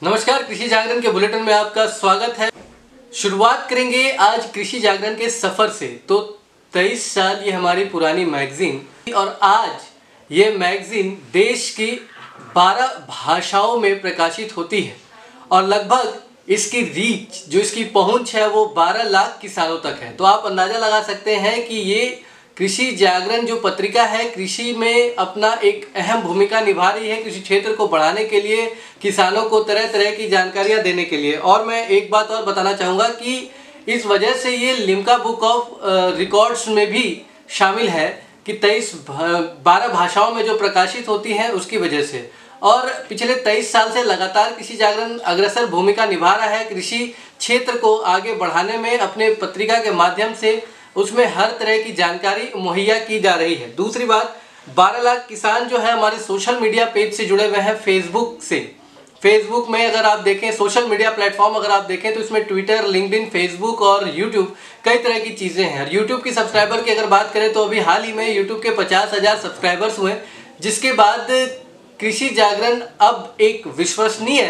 नमस्कार, कृषि जागरण के बुलेटिन में आपका स्वागत है। शुरुआत करेंगे आज कृषि जागरण के सफर से। तो 23 साल ये हमारी पुरानी मैगजीन और आज ये मैगजीन देश की 12 भाषाओं में प्रकाशित होती है और लगभग इसकी रीच जो इसकी पहुंच है वो 12 लाख किसानों तक है। तो आप अंदाजा लगा सकते हैं कि ये कृषि जागरण जो पत्रिका है कृषि में अपना एक अहम भूमिका निभा रही है, कृषि क्षेत्र को बढ़ाने के लिए, किसानों को तरह तरह की जानकारियां देने के लिए। और मैं एक बात और बताना चाहूँगा कि इस वजह से ये लिम्का बुक ऑफ रिकॉर्ड्स में भी शामिल है कि 12 भाषाओं में जो प्रकाशित होती हैं उसकी वजह से। और पिछले 23 साल से लगातार कृषि जागरण अग्रसर भूमिका निभा रहा है कृषि क्षेत्र को आगे बढ़ाने में। अपने पत्रिका के माध्यम से उसमें हर तरह की जानकारी मुहैया की जा रही है। दूसरी बात, 12 लाख किसान जो है हमारे सोशल मीडिया पेज से जुड़े हुए हैं फेसबुक से। फेसबुक में अगर आप देखें, सोशल मीडिया प्लेटफॉर्म अगर आप देखें तो इसमें ट्विटर, लिंक्डइन, फेसबुक और यूट्यूब कई तरह की चीज़ें हैं। यूट्यूब की सब्सक्राइबर की अगर बात करें तो अभी हाल ही में यूट्यूब के 50,000 सब्सक्राइबर्स हुए, जिसके बाद कृषि जागरण अब एक विश्वसनीय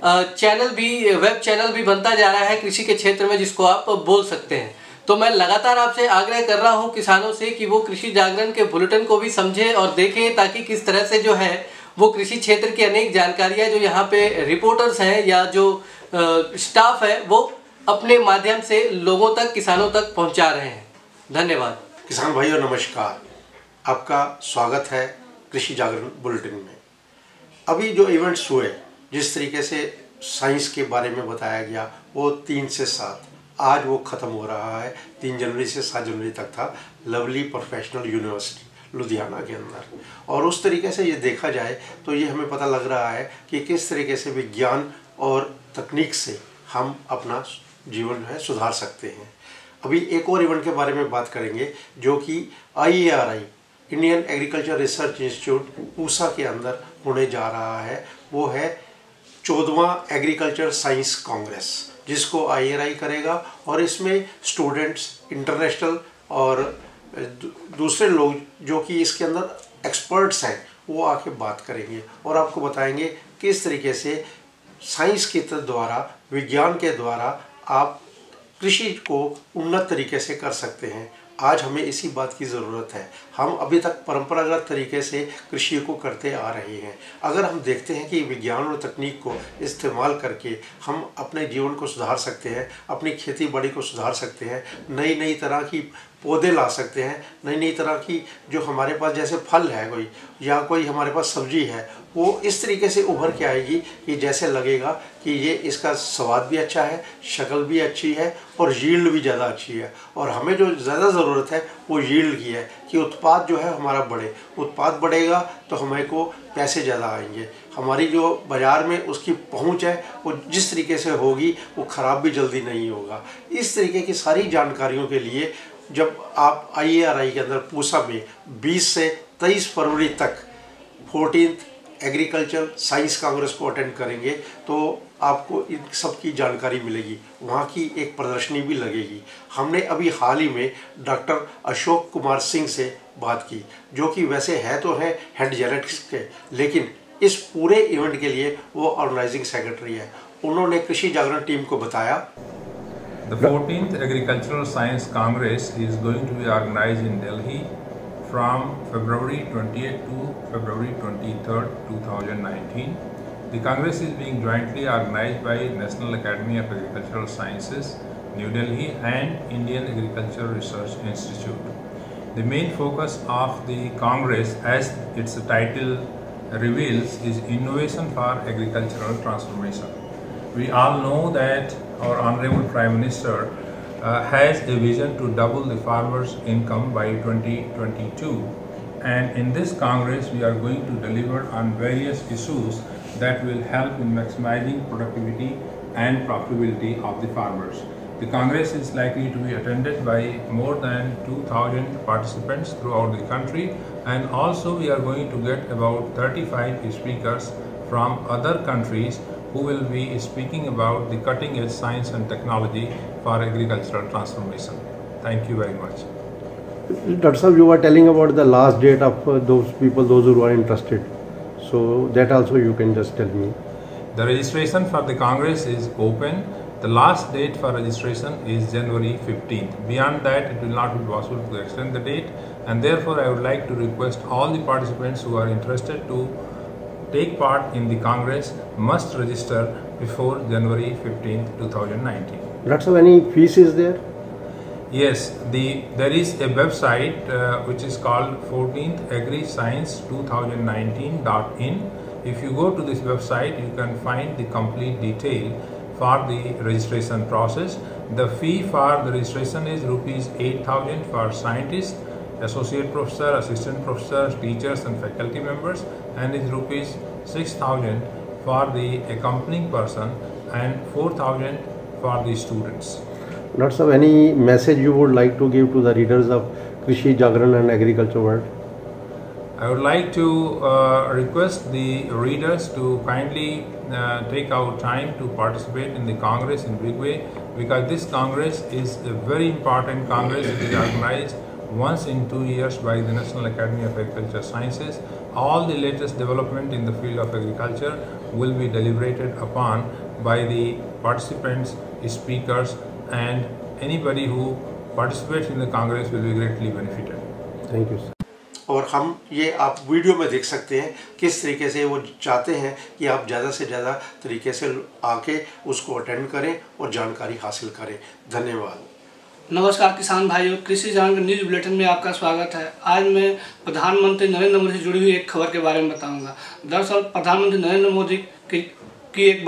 चैनल भी, वेब चैनल भी बनता जा रहा है कृषि के क्षेत्र में, जिसको आप बोल सकते हैं। तो मैं लगातार आपसे आग्रह कर रहा हूं किसानों से कि वो कृषि जागरण के बुलेटिन को भी समझें और देखें, ताकि किस तरह से जो है वो कृषि क्षेत्र की अनेक जानकारियां जो यहाँ पे रिपोर्टर्स हैं या जो स्टाफ है वो अपने माध्यम से लोगों तक, किसानों तक पहुँचा रहे हैं। धन्यवाद। किसान भाइयों नमस्कार, आपका स्वागत है कृषि जागरण बुलेटिन में। अभी जो इवेंट्स हुए, जिस तरीके से साइंस के बारे में बताया गया, वो 3 से 7 आज वो ख़त्म हो रहा है। 3 जनवरी से 7 जनवरी तक था लवली प्रोफेशनल यूनिवर्सिटी लुधियाना के अंदर। और उस तरीके से ये देखा जाए तो ये हमें पता लग रहा है कि किस तरीके से विज्ञान और तकनीक से हम अपना जीवन जो है सुधार सकते हैं। अभी एक और इवेंट के बारे में बात करेंगे जो कि IARI Indian agriculture research institute Pusa के अंदर होने जा रहा है। वो है 14वां एग्रीकल्चर साइंस कांग्रेस, जिसको IARI करेगा। और इसमें स्टूडेंट्स, इंटरनेशनल और दूसरे लोग जो कि इसके अंदर एक्सपर्ट्स हैं वो आके बात करेंगे और आपको बताएंगे किस तरीके से साइंस के द्वारा, विज्ञान के द्वारा आप कृषि को उन्नत तरीके से कर सकते हैं। आज हमें इसी बात की ज़रूरत है। हम अभी तक परंपरागत तरीके से कृषि को करते आ रहे हैं। अगर हम देखते हैं कि विज्ञान और तकनीक को इस्तेमाल करके हम अपने जीवन को सुधार सकते हैं, अपनी खेती बाड़ी को सुधार सकते हैं, नई नई तरह की पौधे ला सकते हैं, नई नई तरह की जो हमारे पास जैसे फल है कोई या कोई हमारे पास सब्जी है, वो इस तरीके से उभर के आएगी कि जैसे लगेगा कि ये इसका स्वाद भी अच्छा है, शक्ल भी अच्छी है और यील्ड भी ज़्यादा अच्छी है। और हमें जो ज़्यादा ज़रूरत है वो यील्ड की है कि उत्पाद जो है हमारा बढ़े। उत्पाद बढ़ेगा तो हमें को पैसे ज़्यादा आएंगे। हमारी जो बाज़ार में उसकी पहुंच है वो जिस तरीके से होगी वो ख़राब भी जल्दी नहीं होगा। इस तरीके की सारी जानकारियों के लिए जब आप IARI के अंदर पूसा में 20 से 23 फरवरी तक 14th एग्रीकल्चर साइंस कांग्रेस को अटेंड करेंगे तो आपको इन सब की जानकारी मिलेगी। वहाँ की एक प्रदर्शनी भी लगेगी। हमने अभी हाल ही में डॉक्टर अशोक कुमार सिंह से बात की, जो कि वैसे है तो है हेड जेनेटिक्स के, लेकिन इस पूरे इवेंट के लिए वो ऑर्गेनाइजिंग सेक्रेटरी है। उन्होंने कृषि जागरण टीम को बताया, The 14th Agricultural Science Congress is going to be organized in Delhi from February 28th to February 23rd, 2019. The Congress is being jointly organized by National Academy of Agricultural Sciences, New Delhi and Indian Agricultural Research Institute. The main focus of the Congress, as its title reveals, is innovation for agricultural transformation. We all know that our Honorable Prime Minister has a vision to double the farmers' income by 2022, and in this Congress we are going to deliver on various issues that will help in maximizing productivity and profitability of the farmers. The Congress is likely to be attended by more than 2,000 participants throughout the country, and also we are going to get about 35 speakers from other countries who will be speaking about the cutting edge science and technology for agricultural transformation. Thank you very much. Dr. Sahab, you were telling about the last date of those people, those who are interested. So that also you can just tell me. The registration for the Congress is open. The last date for registration is January 15th. Beyond that, it will not be possible to extend the date, and therefore I would like to request all the participants who are interested to take part in the Congress must register before January 15th, 2019. Lots of any fees is there? Yes, there is a website which is called 14thagriscience2019.in. If you go to this website, you can find the complete detail for the registration process. The fee for the registration is rupees 8,000 for scientists, associate professor, assistant professors, teachers and faculty members, and is rupees 6,000 for the accompanying person and 4,000 for the students. Lots of any message you would like to give to the readers of Krishi Jagran and Agriculture World? I would like to request the readers to kindly take out time to participate in the Congress in big way, because this Congress is a very important Congress. It is organized once in 2 years by the National Academy of Agricultural Sciences. All the latest development in the field of agriculture will be deliberated upon by the participants, speakers, and anybody who participates in the Congress will be greatly benefited. Thank you, sir. और हम ये आप video में देख सकते हैं किस तरीके से वो चाहते हैं कि आप ज़्यादा से ज़्यादा तरीके से आके उसको अटेंड करें और जानकारी हासिल करें। धन्यवाद। नमस्कार किसान भाइयों, कृषि जागरण न्यूज़ बुलेटिन में आपका स्वागत है। आज मैं प्रधानमंत्री नरेंद्र मोदी से जुड़ी हुई एक खबर के बारे में बताऊंगा। दरअसल प्रधानमंत्री नरेंद्र मोदी की एक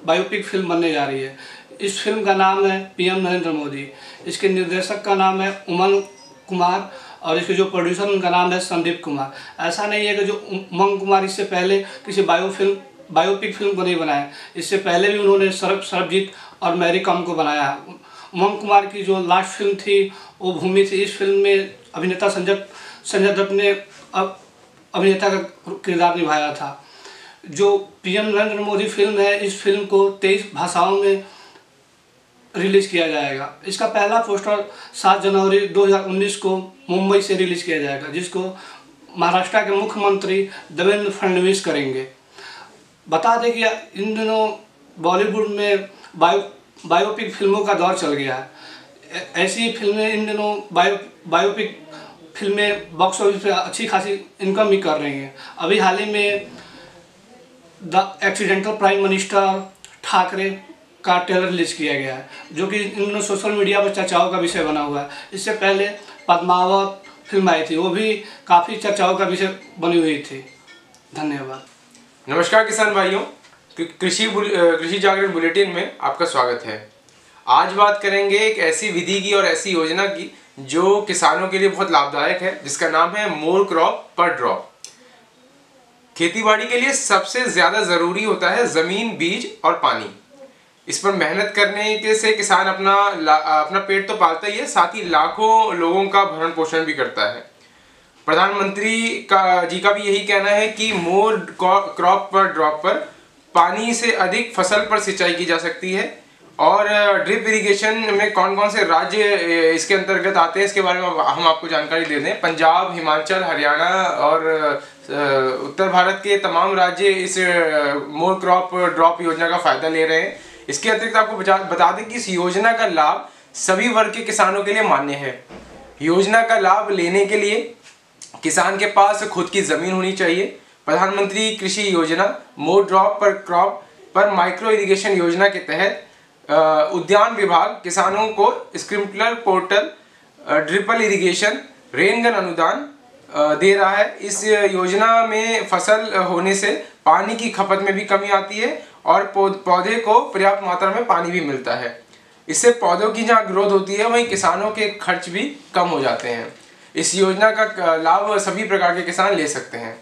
बायोपिक फिल्म बनने जा रही है। इस फिल्म का नाम है पीएम नरेंद्र मोदी। इसके निर्देशक का नाम है उमंग कुमार और इसके जो प्रोड्यूसर उनका नाम है संदीप कुमार। ऐसा नहीं है कि जो उमंग कुमार इससे पहले किसी बायोपिक फिल्म को नहीं बनाया, इससे पहले भी उन्होंने सरबजीत और मैरी कॉम को बनाया। उमंग कुमार की जो लास्ट फिल्म थी वो भूमि थी। इस फिल्म में अभिनेता संजय दत्त ने अभिनेता का किरदार निभाया था। जो पीएम नरेंद्र मोदी फिल्म है, इस फिल्म को 23 भाषाओं में रिलीज़ किया जाएगा। इसका पहला पोस्टर 7 जनवरी 2019 को मुंबई से रिलीज़ किया जाएगा, जिसको महाराष्ट्र के मुख्यमंत्री देवेंद्र फडणवीस करेंगे। बता दें कि इन दिनों बॉलीवुड में बायोपिक फिल्मों का दौर चल गया है। ऐसी फिल्में इन दिनों बायोपिक फिल्में बॉक्स ऑफिस पे अच्छी खासी इनकम भी कर रही हैं। अभी हाल ही में the accidental prime minister Thackeray का ट्रेलर रिलीज किया गया है, जो कि इन दिनों सोशल मीडिया पर चर्चाओं का विषय बना हुआ है। इससे पहले पद्मावत फिल्म आई थी, वो भी काफ़ी चर्चाओं का विषय बनी हुई थी। धन्यवाद। नमस्कार किसान भाइयों, कृषि जागरण बुलेटिन में आपका स्वागत है। आज बात करेंगे एक ऐसी विधि की और ऐसी योजना की जो किसानों के लिए बहुत लाभदायक है, जिसका नाम है मोर क्रॉप पर ड्रॉप। खेतीबाड़ी के लिए सबसे ज़्यादा ज़रूरी होता है ज़मीन, बीज और पानी। इस पर मेहनत करने के से किसान अपना पेट तो पालता ही है, साथ ही लाखों लोगों का भरण पोषण भी करता है। प्रधानमंत्री जी का भी यही कहना है कि मोर क्रॉप पर ड्रॉप पर पानी से अधिक फसल पर सिंचाई की जा सकती है। और ड्रिप इरिगेशन में कौन कौन से राज्य इसके अंतर्गत आते हैं, इसके बारे में हम आपको जानकारी दे दें। पंजाब, हिमाचल, हरियाणा और उत्तर भारत के तमाम राज्य इस मोर क्रॉप ड्रॉप योजना का फायदा ले रहे हैं। इसके अतिरिक्त आपको बता दें कि इस योजना का लाभ सभी वर्ग के किसानों के लिए मान्य है। योजना का लाभ लेने के लिए किसान के पास खुद की जमीन होनी चाहिए। प्रधानमंत्री कृषि योजना मोर ड्रॉप पर क्रॉप पर माइक्रो इरिगेशन योजना के तहत उद्यान विभाग किसानों को स्प्रिंकलर पोर्टल, ड्रिपल इरिगेशन, रेनगन अनुदान दे रहा है। इस योजना में फसल होने से पानी की खपत में भी कमी आती है और पौधे को पर्याप्त मात्रा में पानी भी मिलता है। इससे पौधों की जहाँ ग्रोथ होती है वहीं किसानों के खर्च भी कम हो जाते हैं। इस योजना का लाभ सभी प्रकार के किसान ले सकते हैं।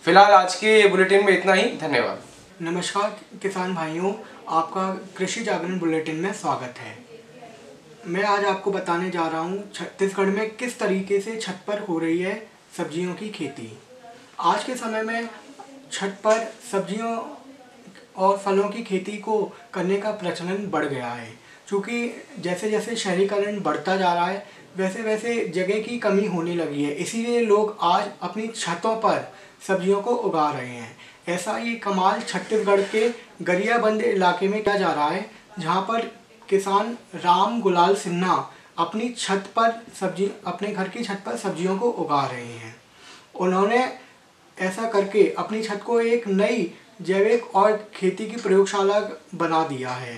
फिलहाल आज के बुलेटिन में इतना ही। धन्यवाद। नमस्कार किसान भाइयों, आपका कृषि जागरण बुलेटिन में स्वागत है। मैं आज आपको बताने जा रहा हूँ छत्तीसगढ़ में किस तरीके से छत पर हो रही है सब्जियों की खेती। आज के समय में छत पर सब्जियों और फलों की खेती को करने का प्रचलन बढ़ गया है, क्योंकि जैसे जैसे शहरीकरण बढ़ता जा रहा है वैसे वैसे जगह की कमी होने लगी है। इसीलिए लोग आज अपनी छतों पर सब्जियों को उगा रहे हैं। ऐसा ही कमाल छत्तीसगढ़ के गरियाबंद इलाके में किया जा रहा है, जहां पर किसान राम गुलाल सिन्हा अपनी छत पर अपने घर की छत पर सब्जियों को उगा रहे हैं। उन्होंने ऐसा करके अपनी छत को एक नई जैविक और खेती की प्रयोगशाला बना दिया है।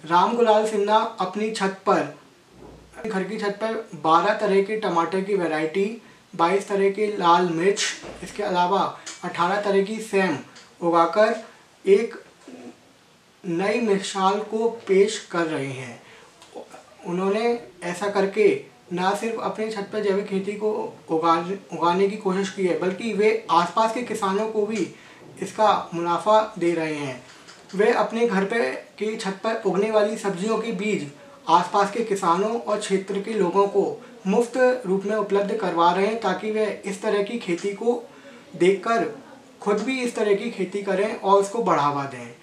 राम गुलाल सिन्हा अपनी छत पर घर की छत पर 12 तरह के टमाटर की वैरायटी, 22 तरह के लाल मिर्च, इसके अलावा 18 तरह की सेम उगाकर एक नई मिसाल को पेश कर रहे हैं। उन्होंने ऐसा करके ना सिर्फ अपने छत पर जैविक खेती को उगाने की कोशिश की है, बल्कि वे आसपास के किसानों को भी इसका मुनाफा दे रहे हैं। वे अपने घर पे की छत पर उगने वाली सब्जियों के बीज आसपास के किसानों और क्षेत्र के लोगों को मुफ्त रूप में उपलब्ध करवा रहे हैं, ताकि वे इस तरह की खेती को देखकर खुद भी इस तरह की खेती करें और उसको बढ़ावा दें।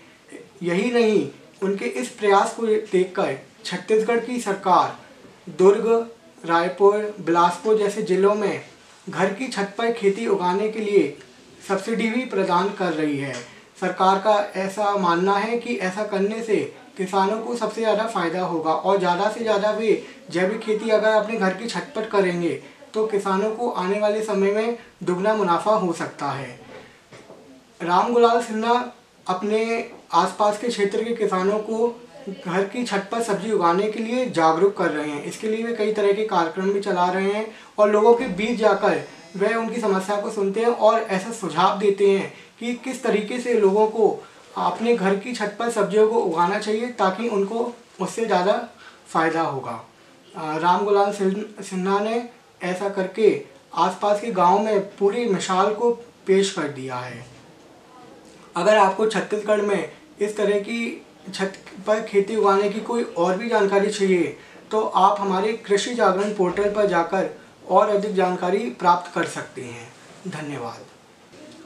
यही नहीं, उनके इस प्रयास को देखकर छत्तीसगढ़ की सरकार दुर्ग, रायपुर, बिलासपुर जैसे ज़िलों में घर की छत पर खेती उगाने के लिए सब्सिडी भी प्रदान कर रही है। सरकार का ऐसा मानना है कि ऐसा करने से किसानों को सबसे ज़्यादा फ़ायदा होगा और ज़्यादा से ज़्यादा वे जैविक खेती अगर अपने घर की छत पर करेंगे तो किसानों को आने वाले समय में दुगना मुनाफा हो सकता है। राम गुलाल सिन्हा अपने आसपास के क्षेत्र के किसानों को घर की छत पर सब्जी उगाने के लिए जागरूक कर रहे हैं। इसके लिए वे कई तरह के कार्यक्रम भी चला रहे हैं और लोगों के बीच जाकर वे उनकी समस्या को सुनते हैं और ऐसा सुझाव देते हैं कि किस तरीके से लोगों को अपने घर की छत पर सब्जियों को उगाना चाहिए, ताकि उनको उससे ज़्यादा फ़ायदा होगा। राम गुलाल सिन्हा ने ऐसा करके आसपास के गाँव में पूरी मिसाल को पेश कर दिया है। अगर आपको छत्तीसगढ़ में इस तरह की छत पर खेती उगाने की कोई और भी जानकारी चाहिए तो आप हमारे कृषि जागरण पोर्टल पर जाकर और अधिक जानकारी प्राप्त कर सकते हैं। धन्यवाद।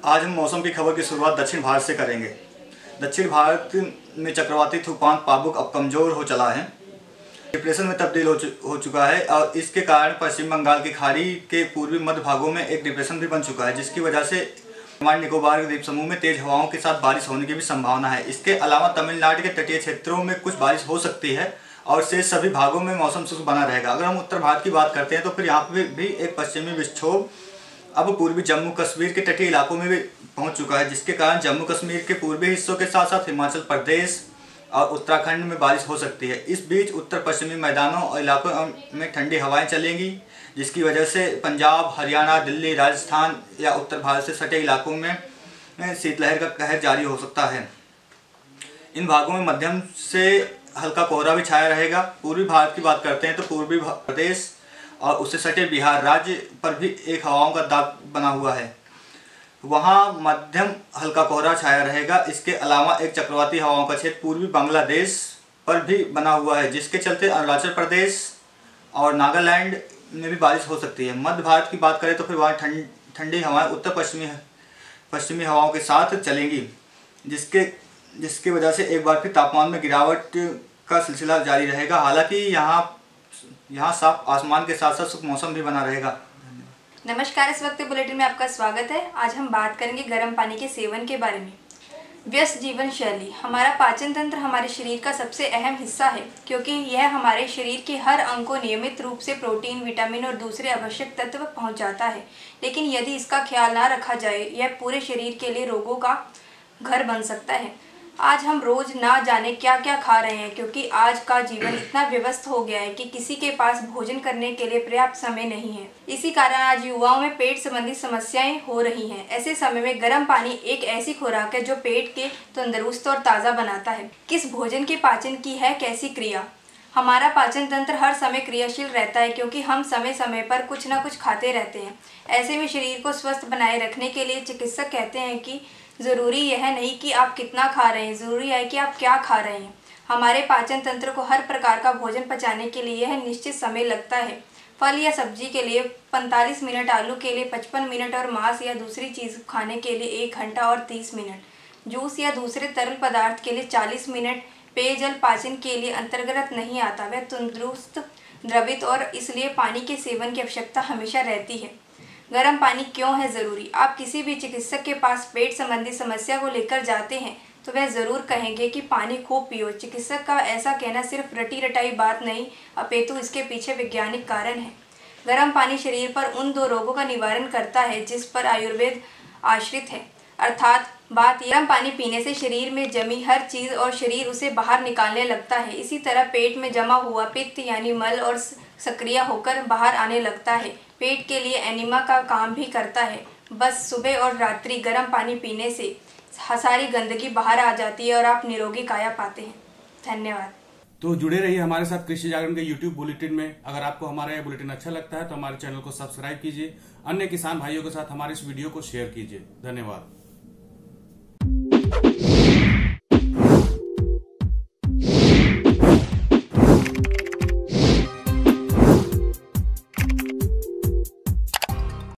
आज हम मौसम की खबर की शुरुआत दक्षिण भारत से करेंगे। दक्षिण भारत में चक्रवाती तूफान पाबुक अब कमज़ोर हो चला है, डिप्रेशन में तब्दील हो चुका है और इसके कारण पश्चिम बंगाल की खाड़ी के पूर्वी मध्य भागों में एक डिप्रेशन भी बन चुका है, जिसकी वजह से अंडमान निकोबार द्वीप समूह में तेज हवाओं के साथ बारिश होने की भी संभावना है। इसके अलावा तमिलनाडु के तटीय क्षेत्रों में कुछ बारिश हो सकती है और शेष सभी भागों में मौसम शुष्क बना रहेगा। अगर हम उत्तर भारत की बात करते हैं तो फिर यहाँ पर भी एक पश्चिमी विक्षोभ अब पूर्वी जम्मू कश्मीर के तटीय इलाकों में भी पहुँच चुका है, जिसके कारण जम्मू कश्मीर के पूर्वी हिस्सों के साथ साथ हिमाचल प्रदेश और उत्तराखंड में बारिश हो सकती है। इस बीच उत्तर पश्चिमी मैदानों और इलाकों में ठंडी हवाएं चलेंगी, जिसकी वजह से पंजाब, हरियाणा, दिल्ली, राजस्थान या उत्तर भारत से सटे इलाकों में शीतलहर का कहर जारी हो सकता है। इन भागों में मध्यम से हल्का कोहरा भी छाया रहेगा। पूर्वी भारत की बात करते हैं तो पूर्वी प्रदेश और उससे सटे बिहार राज्य पर भी एक हवाओं का दाब बना हुआ है, वहाँ मध्यम हल्का कोहरा छाया रहेगा। इसके अलावा एक चक्रवाती हवाओं का क्षेत्र पूर्वी बांग्लादेश पर भी बना हुआ है, जिसके चलते अरुणाचल प्रदेश और नागालैंड में भी बारिश हो सकती है। मध्य भारत की बात करें तो फिर वहाँ ठंडी हवाएं उत्तर पश्चिमी हवाओं के साथ चलेंगी, जिसकी वजह से एक बार फिर तापमान में गिरावट का सिलसिला जारी रहेगा। हालांकि यहाँ साफ आसमान के साथ साथ शुष्क मौसम भी बना रहेगा। नमस्कार, इस वक्त बुलेटिन में आपका स्वागत है। आज हम बात करेंगे गर्म पानी के सेवन के बारे में। व्यस्त जीवन शैली। हमारा पाचन तंत्र हमारे शरीर का सबसे अहम हिस्सा है, क्योंकि यह हमारे शरीर के हर अंग को नियमित रूप से प्रोटीन, विटामिन और दूसरे आवश्यक तत्व पहुंचाता है। लेकिन यदि इसका ख्याल ना रखा जाए, यह पूरे शरीर के लिए रोगों का घर बन सकता है। आज हम रोज ना जाने क्या क्या खा रहे हैं, क्योंकि आज का जीवन इतना व्यस्त हो गया है कि किसी के पास भोजन करने के लिए पर्याप्त समय नहीं है। इसी कारण आज युवाओं में पेट संबंधी समस्याएं हो रही हैं। ऐसे समय में गर्म पानी एक ऐसी खुराक है जो पेट के तंदुरुस्त और ताज़ा बनाता है। किस भोजन के पाचन की है कैसी क्रिया? हमारा पाचन तंत्र हर समय क्रियाशील रहता है, क्योंकि हम समय समय पर कुछ न कुछ खाते रहते हैं। ऐसे में शरीर को स्वस्थ बनाए रखने के लिए चिकित्सक कहते हैं कि ज़रूरी यह नहीं कि आप कितना खा रहे हैं, ज़रूरी है कि आप क्या खा रहे हैं। हमारे पाचन तंत्र को हर प्रकार का भोजन पचाने के लिए यह निश्चित समय लगता है। फल या सब्जी के लिए 45 मिनट, आलू के लिए 55 मिनट और मांस या दूसरी चीज़ खाने के लिए 1 घंटा और 30 मिनट। जूस या दूसरे तरल पदार्थ के लिए 40 मिनट। पेयजल पाचन के लिए अंतर्गत नहीं आता, वह तंदुरुस्त, द्रवित और इसलिए पानी के सेवन की आवश्यकता हमेशा रहती है। गर्म पानी क्यों है ज़रूरी? आप किसी भी चिकित्सक के पास पेट संबंधी समस्या को लेकर जाते हैं तो वह ज़रूर कहेंगे कि पानी खूब पियो। चिकित्सक का ऐसा कहना सिर्फ रटी रटाई बात नहीं, अपितु इसके पीछे वैज्ञानिक कारण है। गर्म पानी शरीर पर उन 2 रोगों का निवारण करता है जिस पर आयुर्वेद आश्रित है, अर्थात बात गर्म पानी पीने से शरीर में जमी हर चीज़ और शरीर उसे बाहर निकालने लगता है। इसी तरह पेट में जमा हुआ पित्त यानी मल और सक्रिय होकर बाहर आने लगता है। पेट के लिए एनिमा का काम भी करता है। बस सुबह और रात्रि गर्म पानी पीने से सारी गंदगी बाहर आ जाती है और आप निरोगी काया पाते हैं। धन्यवाद। तो जुड़े रहिए हमारे साथ कृषि जागरण के YouTube बुलेटिन में। अगर आपको हमारा यह बुलेटिन अच्छा लगता है तो हमारे चैनल को सब्सक्राइब कीजिए, अन्य किसान भाइयों के साथ हमारे इस वीडियो को शेयर कीजिए। धन्यवाद।